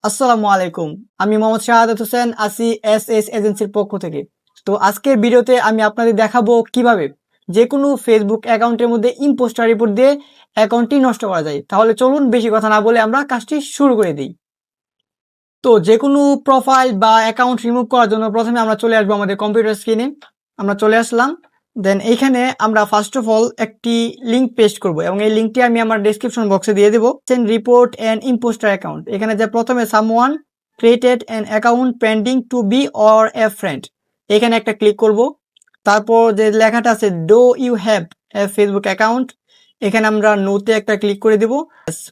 আসসালামু আলাইকুম। আমি মোহাম্মদ শাহাদাত হোসেন আছি এসএস এজেন্সির পক্ষ থেকে। তো আজকের ভিডিওতে আমি আপনাদের দেখাবো কিভাবে যেকোনো ফেসবুক অ্যাকাউন্টের মধ্যে ইম্পোস্টার রিপোর্ট দিয়ে অ্যাকাউন্টটি নষ্ট করা যায়। তাহলে চলুন বেশি কথা না বলে আমরা কাজটি শুরু করে দিই। তো যেকোনো প্রোফাইল বা অ্যাকাউন্ট রিমুভ করার জন্য প্রথমে আমরা চলে আসবো আমাদের কম্পিউটার স্ক্রিনে। আমরা চলে আসলাম। দেন এইখানে আমরা ফার্স্ট অফ অল একটি লিঙ্ক পেস্ট করব এবং এই লিঙ্কটি আমি আমার ডেসক্রিপশন বক্সে দিয়ে দেবো। রিপোর্ট অ্যান্ড ইম্পোস্টার অ্যাকাউন্ট, এখানে যে প্রথমে someone created an account pending to be or a friend, এখানে একটা ক্লিক করব। তারপর যে লেখাটা আছে do you have a Facebook account, এখানে আমরা নোতে একটা ক্লিক করে দেব।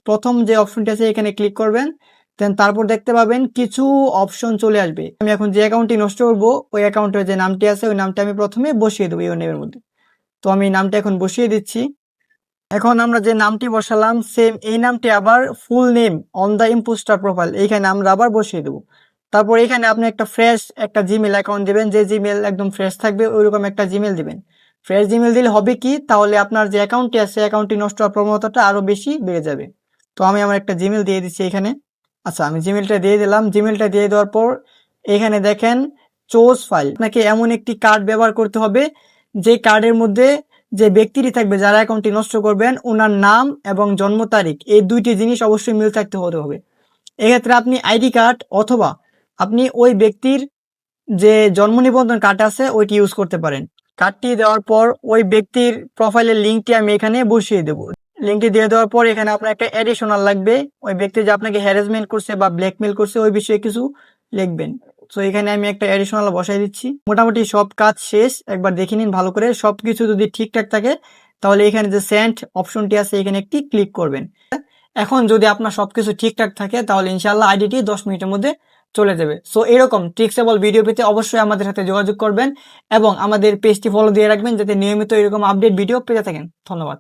প্রথম যে অপশনটি আছে এখানে ক্লিক করবেন। দেন তারপর দেখতে পাবেন কিছু অপশন চলে আসবে। আমি এখন যে অ্যাকাউন্টটি নষ্ট করবো ওই অ্যাকাউন্টের যে নামটি আছে ওই নামটা আমি প্রথমে বসিয়ে দেবো এই নেমের মধ্যে। তো আমি নামটা এখন বসিয়ে দিচ্ছি। এখন আমরা যে নামটি বসালাম সেম এই নামটি আবার full name on the impostor profile এইখানে আমরা আবার বসিয়ে দেবো। তারপর এখানে আপনি একটা জিমেল অ্যাকাউন্ট দিবেন, যে জিমেল একদম ফ্রেশ থাকবে ওইরকম একটা জিমেল দিবেন। ফ্রেশ জিমেল দিলে হবে কি, তাহলে আপনার যে অ্যাকাউন্টটি আছে অ্যাকাউন্টটি নষ্ট হওয়ার প্রবণতাটা আরো বেশি বেড়ে যাবে। তো আমি আমার একটা জিমেল দিয়ে দিচ্ছি এখানে। আচ্ছা, আমি জিমেলটা দিয়ে দিলাম। জিমেলটা দিয়ে দেওয়ার পর এখানে দেখেন চোজ ফাইল, আপনাকে এমন একটি কার্ড ব্যবহার করতে হবে যে কার্ডের মধ্যে যে ব্যক্তিটি থাকবে যারা অ্যাকাউন্টটি নষ্ট করবেন ওনার নাম এবং জন্ম তারিখ, এই দুইটি জিনিস অবশ্যই মিল থাকতে হতে হবে। এক্ষেত্রে আপনি আইডি কার্ড অথবা আপনি ওই ব্যক্তির যে জন্ম নিবন্ধন কার্ড আছে ওইটি ইউজ করতে পারেন। কার্ডটি দেওয়ার পর ওই ব্যক্তির প্রোফাইলের লিঙ্কটি আমি এখানে বসিয়ে দেবো। লিঙ্কটি দিয়ে দেওয়ার পর এখানে আপনার একটা অ্যাডিশনাল লাগবে, ওই ব্যক্তি যে আপনাকে হ্যারাসমেন্ট করছে বা ব্ল্যাকমেল করছে ওই বিষয়ে কিছু লিখবেন। তো এখানে আমি একটা অ্যাডিশনাল বসাই দিচ্ছি। মোটামুটি সব কাজ শেষ, একবার দেখে নিন ভালো করে। সবকিছু যদি ঠিকঠাক থাকে তাহলে এখানে যে সেন্ড অপশনটি আছে এখানে একটি ক্লিক করবেন। এখন যদি আপনার সবকিছু ঠিকঠাক থাকে তাহলে ইনশাআল্লাহ আইডিটি 10 মিনিটের মধ্যে চলে যাবে। সো এরকম ট্রিক্সেবল ভিডিও পেতে অবশ্যই আমাদের সাথে যোগাযোগ করবেন এবং আমাদের পেজটি ফলো দিয়ে রাখবেন যাতে নিয়মিত এরকম আপডেট ভিডিও পেতে থাকেন। ধন্যবাদ।